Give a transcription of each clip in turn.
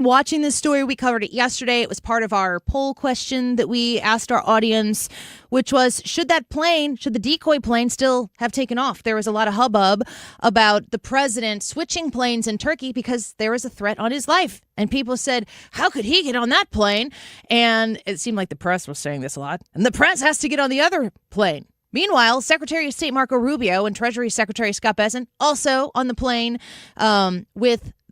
watching this story. We covered it yesterday. It was part of our poll question that we asked our audience, which was, should the Decoy plane still have taken off? There was a lot of hubbub about the president switching planes in Turkey because there was a threat on his life. And people said, how could he get on that plane? And it seemed like the press was saying this a lot. And the press has to get on the other plane. Meanwhile, Secretary of State Marco Rubio and Treasury Secretary Scott Bessent also on the plane on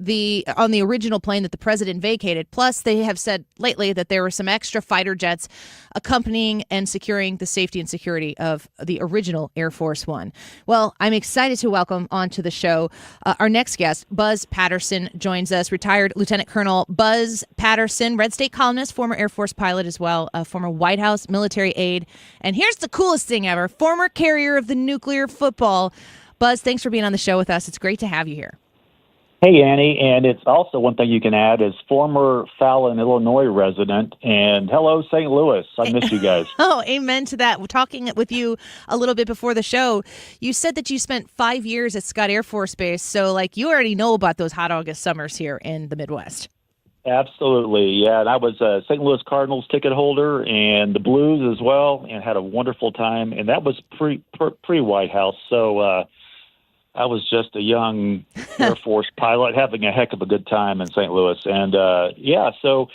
the original plane that the president vacated. Plus, they have said lately that there were some extra fighter jets accompanying and securing the safety and security of the original Air Force One. Well, I'm excited to welcome onto the show our next guest. Buzz Patterson joins us, retired Lieutenant Colonel Buzz Patterson, Red State columnist, former Air Force pilot as well, a former White House military aide. And here's the coolest thing ever, former carrier of the nuclear football. Buzz, thanks for being on the show with us. It's great to have you here. Hey, Annie, and it's also one thing you can add is former Fallon, Illinois resident, and hello, St. Louis. I miss you guys. Oh, amen to that. We're talking with you a little bit before the show. You said that you spent 5 years at Scott Air Force Base, so you already know about those hot August summers here in the Midwest. Absolutely, yeah. And I was a St. Louis Cardinals ticket holder and the Blues as well, and had a wonderful time. And that was pre-White House, so I was just a young Air Force pilot having a heck of a good time in St. Louis. And, so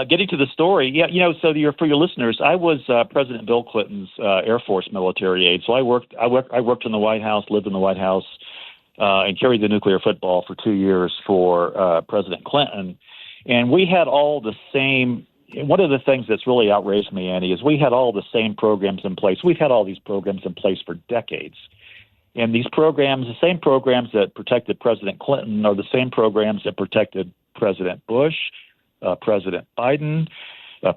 getting to the story, so for your listeners, I was President Bill Clinton's Air Force military aide. So I worked in the White House, lived in the White House, and carried the nuclear football for 2 years for President Clinton. And we had all the same. One of the things that's really outraged me, Annie, is we had all the same programs in place. We've had all these programs in place for decades. And these programs, the same programs that protected President Clinton, are the same programs that protected President Bush, President Biden,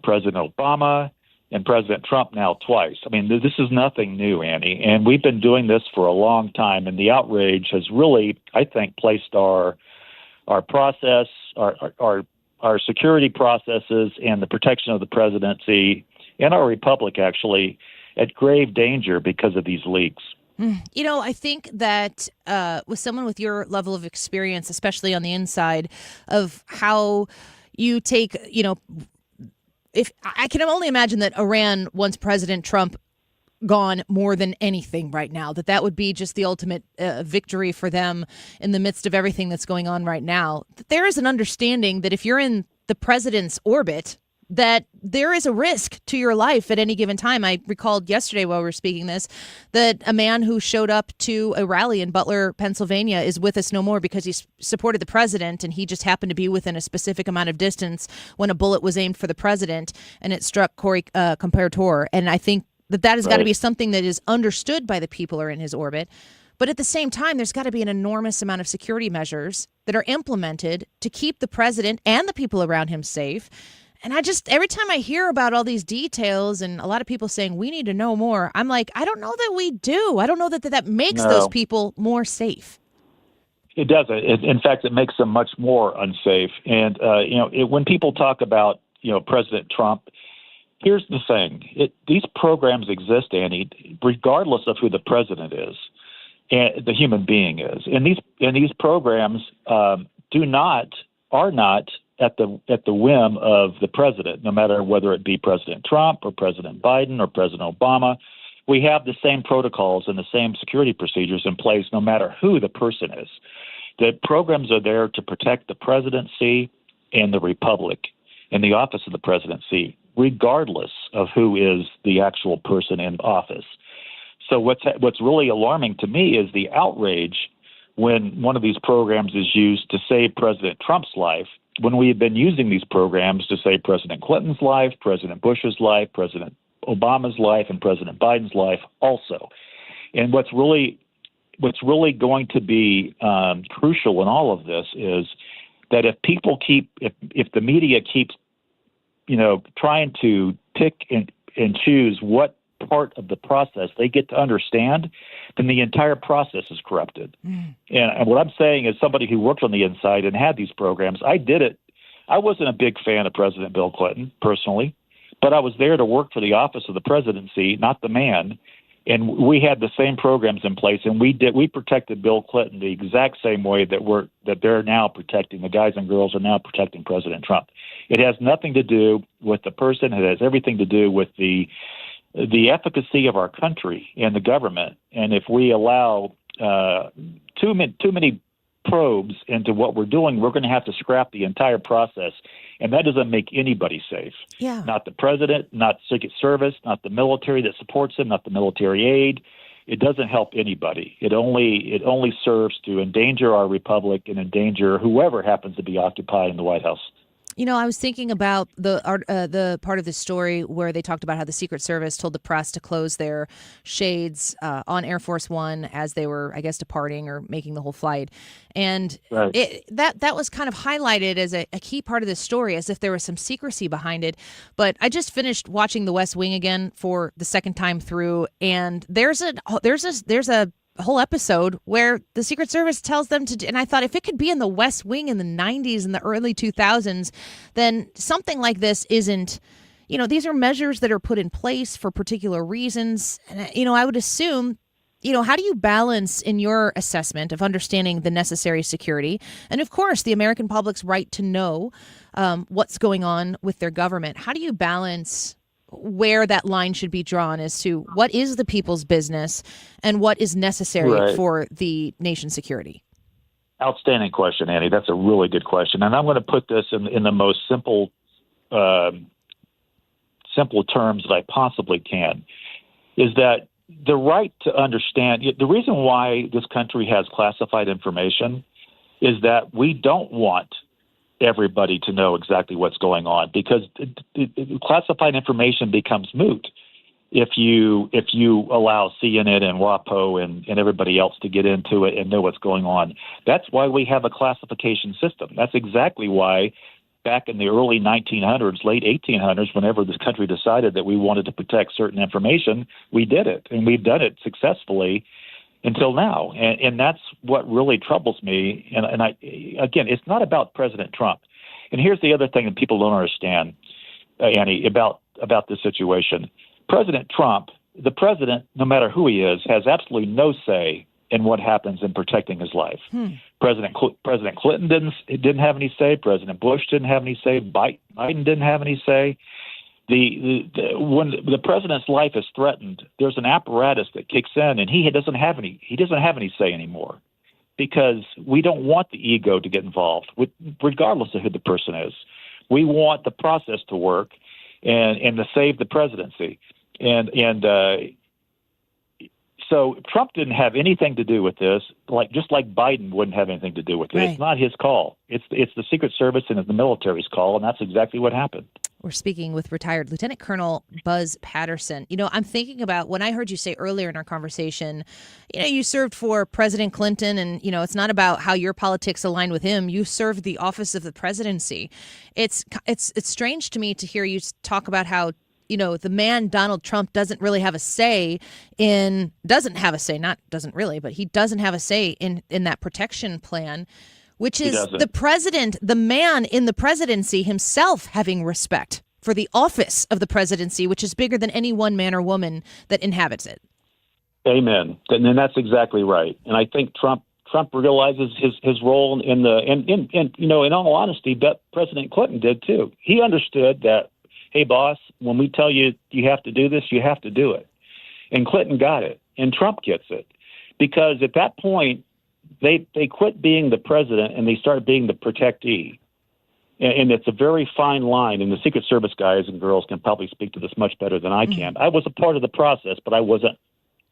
President Obama, and President Trump now twice. I mean, this is nothing new, Annie. And we've been doing this for a long time. And the outrage has really, I think, placed our process, our security processes, and the protection of the presidency and our republic, actually, at grave danger because of these leaks. I think that with someone with your level of experience, especially on the inside of how you take, if I can only imagine that Iran wants President Trump gone more than anything right now, that would be just the ultimate victory for them in the midst of everything that's going on right now. There is an understanding that if you're in the president's orbit, that there is a risk to your life at any given time. I recalled yesterday while we were speaking this, that a man who showed up to a rally in Butler, Pennsylvania is with us no more because he supported the president and he just happened to be within a specific amount of distance when a bullet was aimed for the president and it struck Corey Comparator. And I think that has got to be something that is understood by the people who are in his orbit. But at the same time, there's got to be an enormous amount of security measures that are implemented to keep the president and the people around him safe. And every time I hear about all these details and a lot of people saying we need to know more, I'm like, I don't know that we do. I don't know that makes those people more safe. It doesn't. In fact, it makes them much more unsafe. And, when people talk about, President Trump, here's the thing. These programs exist, Annie, regardless of who the president is and the human being is. And these programs are not at the whim of the president, no matter whether it be President Trump or President Biden or President Obama. We have the same protocols and the same security procedures in place, no matter who the person is. The programs are there to protect the presidency and the republic and the office of the presidency, regardless of who is the actual person in office. So what's really alarming to me is the outrage when one of these programs is used to save President Trump's life, when we have been using these programs to save President Clinton's life, President Bush's life, President Obama's life, and President Biden's life also. And what's really going to be crucial in all of this is that if the media keeps, trying to pick and choose what part of the process they get to understand, then the entire process is corrupted. And what I'm saying is, somebody who worked on the inside and had these programs, I did it. I wasn't a big fan of President Bill Clinton personally, but I was there to work for the office of the presidency, not the man. And we had the same programs in place, and we protected Bill Clinton the exact same way that they're now protecting, the guys and girls are now protecting President Trump. It has nothing to do with the person. It has everything to do with the efficacy of our country and the government. And if we allow too many probes into what we're doing, we're going to have to scrap the entire process. And that doesn't make anybody safe. Yeah. Not the president, not Secret Service, not the military that supports him, not the military aid. It doesn't help anybody. It only serves to endanger our republic and endanger whoever happens to be occupied in the White House. You know, I was thinking about the part of the story where they talked about how the Secret Service told the press to close their shades on Air Force One as they were, I guess, departing or making the whole flight. And right. that was kind of highlighted as a key part of the story, as if there was some secrecy behind it. But I just finished watching The West Wing again for the second time through, and there's a whole episode where the Secret Service tells them to, and I thought if it could be in the West Wing in the 90s and the early 2000s, then something like this isn't, these are measures that are put in place for particular reasons. And, I would assume, how do you balance in your assessment of understanding the necessary security and, of course, the American public's right to know what's going on with their government? How do you balance where that line should be drawn as to what is the people's business and what is necessary for the nation's security? Outstanding question, Annie. That's a really good question. And I'm going to put this in the most simple terms that I possibly can, is that the right to understand, the reason why this country has classified information is that we don't want everybody to know exactly what's going on, because classified information becomes moot if you allow CNN and WAPO and everybody else to get into it and know what's going on. That's why we have a classification system. That's exactly why back in the early 1900s, late 1800s, whenever this country decided that we wanted to protect certain information, we did it, and we've done it successfully until now. And that's what really troubles me. And I, again, it's not about President Trump. And here's the other thing that people don't understand, Annie, about this situation. President Trump, the president, no matter who he is, has absolutely no say in what happens in protecting his life. President Clinton didn't have any say. President Bush didn't have any say. Biden didn't have any say. When the president's life is threatened, there's an apparatus that kicks in, and he doesn't have any say anymore, because we don't want the ego to get involved, regardless of who the person is. We want the process to work and to save the presidency. So Trump didn't have anything to do with this, just like Biden wouldn't have anything to do with it. Right. It's not his call. It's the Secret Service and the military's call, and that's exactly what happened. We're speaking with retired Lieutenant Colonel Buzz Patterson. I'm thinking about when I heard you say earlier in our conversation, you served for President Clinton, and, it's not about how your politics align with him. You served the office of the presidency. It's strange to me to hear you talk about how, the man Donald Trump doesn't have a say in that protection plan, which is the president, the man in the presidency himself having respect for the office of the presidency, which is bigger than any one man or woman that inhabits it. Amen. And that's exactly right. And I think Trump realizes his role in all honesty, but President Clinton did too. He understood that, hey, boss, when we tell you you have to do this, you have to do it. And Clinton got it, and Trump gets it, because at that point, they quit being the president and they started being the protectee. And it's a very fine line, and the Secret Service guys and girls can probably speak to this much better than I can. I was a part of the process, but I wasn't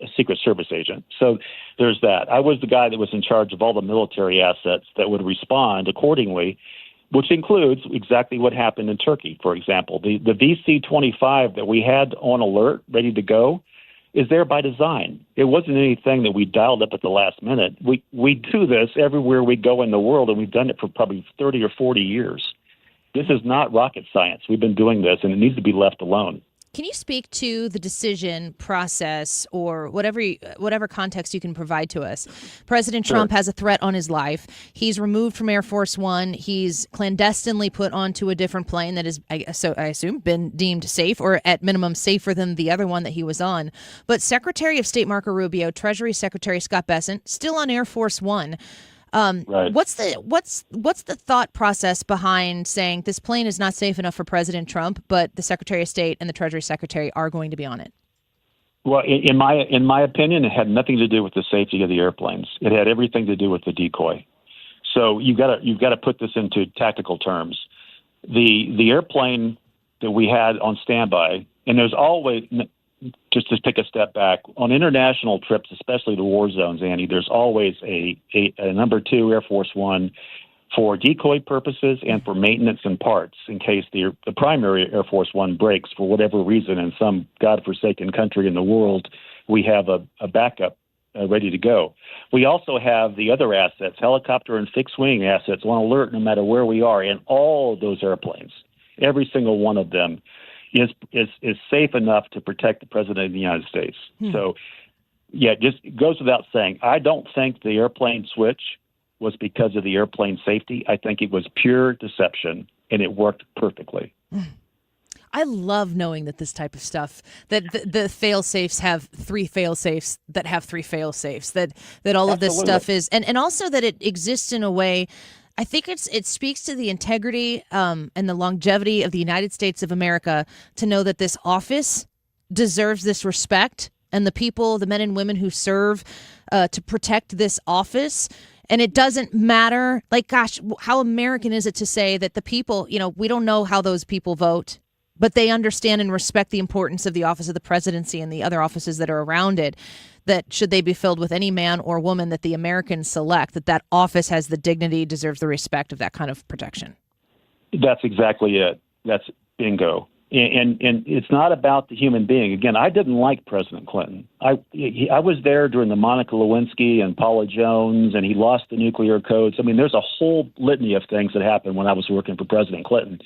a Secret Service agent. So there's that. I was the guy that was in charge of all the military assets that would respond accordingly, which includes exactly what happened in Turkey, for example. The VC-25 that we had on alert, ready to go, is there by design. It wasn't anything that we dialed up at the last minute. We do this everywhere we go in the world, and we've done it for probably 30 or 40 years. This is not rocket science. We've been doing this, and it needs to be left alone. Can you speak to the decision process or whatever context you can provide to us? President Trump has a threat on his life. He's removed from Air Force One. He's clandestinely put onto a different plane that is, I assume, been deemed safe, or at minimum safer than the other one that he was on. But Secretary of State Marco Rubio, Treasury Secretary Scott Bessent, still on Air Force One. Right. What's the thought process behind saying this plane is not safe enough for President Trump, but the Secretary of State and the Treasury Secretary are going to be on it? Well, in my opinion, it had nothing to do with the safety of the airplanes. It had everything to do with the decoy. So you've got to put this into tactical terms. The airplane that we had on standby, and there's always, just to take a step back, on international trips, especially the war zones, Annie, there's always a number 2 Air Force One for decoy purposes and for maintenance and parts in case the primary Air Force One breaks for whatever reason in some godforsaken country in the world. We have a backup ready to go. We also have the other assets, helicopter and fixed-wing assets, on alert no matter where we are, and all of those airplanes, every single one of them, is safe enough to protect the President of the United States. So, yeah, just goes without saying. I don't think the airplane switch was because of the airplane safety. I think it was pure deception, and it worked perfectly. I love knowing that this type of stuff, that the fail-safes have 3 fail-safes that have 3 fail-safes, that all of this stuff is, and also that it exists in a way. I think it speaks to the integrity and the longevity of the United States of America to know that this office deserves this respect, and the people, the men and women who serve to protect this office. And it doesn't matter, like, gosh, how American is it to say that the people, we don't know how those people vote, but they understand and respect the importance of the office of the presidency and the other offices that are around it, that should they be filled with any man or woman that the Americans select, that office has the dignity, deserves the respect of that kind of protection. That's exactly it. That's bingo. And it's not about the human being. Again, I didn't like President Clinton. I was there during the Monica Lewinsky and Paula Jones, and he lost the nuclear codes. I mean, there's a whole litany of things that happened when I was working for President Clinton.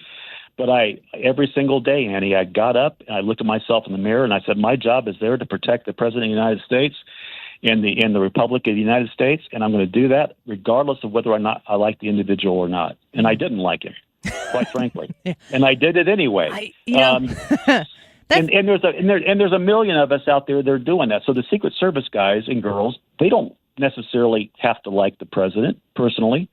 But every single day, Annie, I got up and I looked at myself in the mirror and I said, my job is there to protect the President of the United States and the Republic of the United States, and I'm going to do that regardless of whether or not I like the individual or not. And I didn't like him, quite frankly, and I did it anyway. And there's a million of us out there that are doing that. So the Secret Service guys and girls, they don't necessarily have to like the president personally,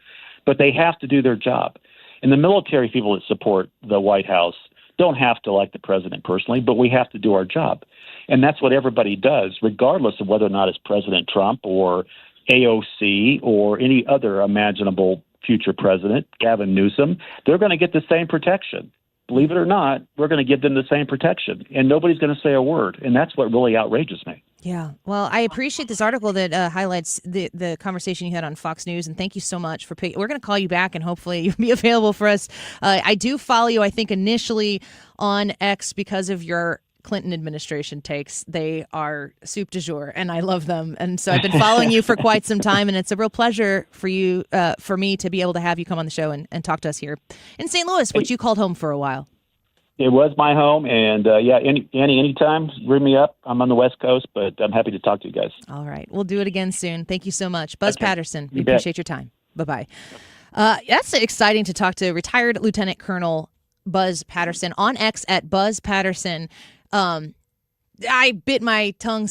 but they have to do their job. And the military people that support the White House don't have to like the president personally, but we have to do our job. And that's what everybody does, regardless of whether or not it's President Trump or AOC or any other imaginable future president, Gavin Newsom. They're going to get the same protection. Believe it or not, we're going to give them the same protection, and nobody's going to say a word. And that's what really outrages me. Yeah. Well, I appreciate this article that highlights the conversation you had on Fox News, and thank you so much for we're going to call you back, and hopefully you'll be available for us. I do follow you, I think, initially on X because of your Clinton administration takes. They are soup du jour, and I love them. And so I've been following you for quite some time, and it's a real pleasure for me to be able to have you come on the show and talk to us here in St. Louis, which you called home for a while. It was my home, and Annie, anytime, ring me up. I'm on the West Coast, but I'm happy to talk to you guys. All right. We'll do it again soon. Thank you so much. Buzz Patterson, we appreciate your time. Bye-bye. That's exciting to talk to retired Lieutenant Colonel Buzz Patterson on X at Buzz Patterson. I bit my tongue so